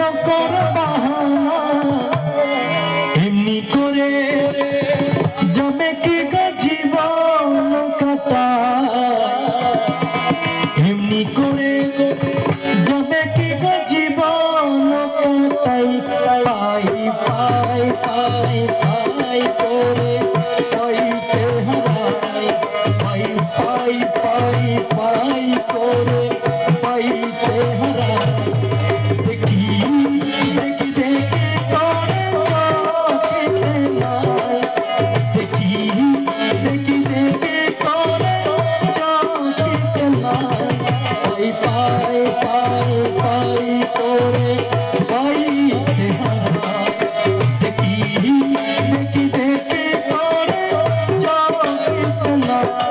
কর বাহানা এমনি করে যাবে কি গো জীবন কাটায় এমনি করে যাবে কি গো জীবন কাটাই পাই পাই পাই পাই করে পাইতে হারাই পাই পাই পাই পাই করে পাইতে হারাই দেখি দেখি দেখি করে চোখেতে নাই দেখি দেখি দেখি করে চোখেতে নাই পাই পাই পাই পাই করে পাইতে হারাই দেখি দেখি দেখি করে চোখেতে নাই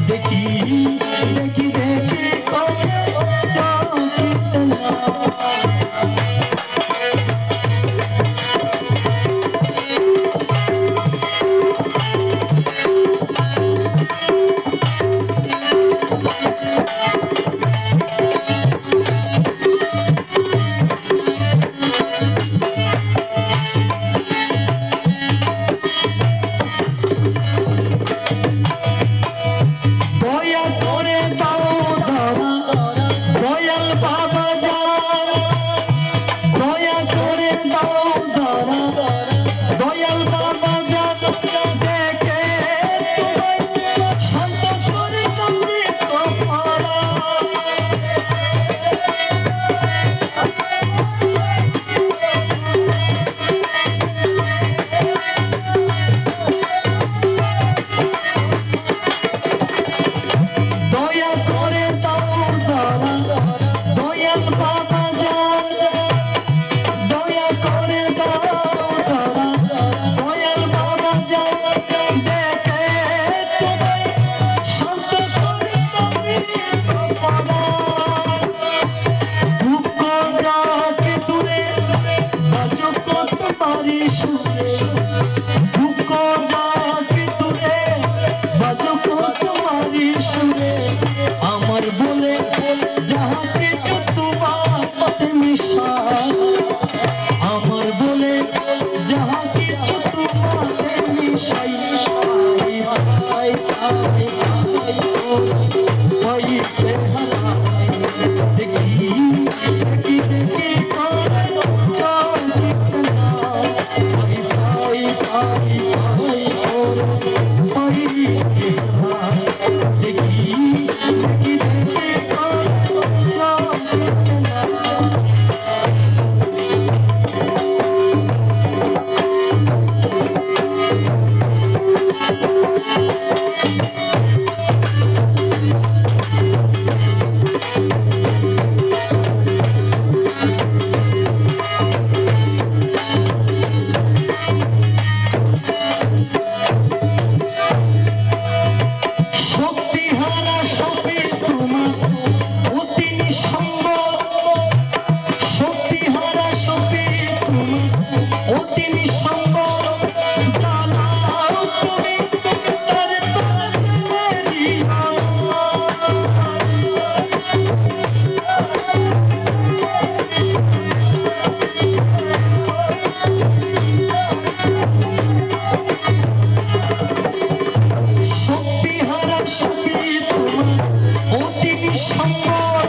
দেখি দেখি দেখি করে চোখেতে দয়া করে দাও সম্বল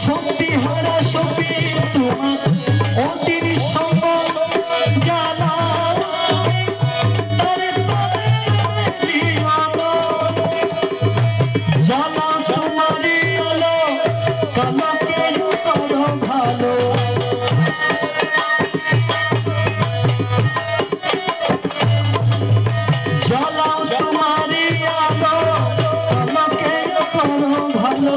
শক্তি হারা শক্তি তোমার অতি সম্বল জানা তারে জানা তোমারই আলো কালকে করো ভালো জ্বালাও তোমারই আলো কালকে করো ভালো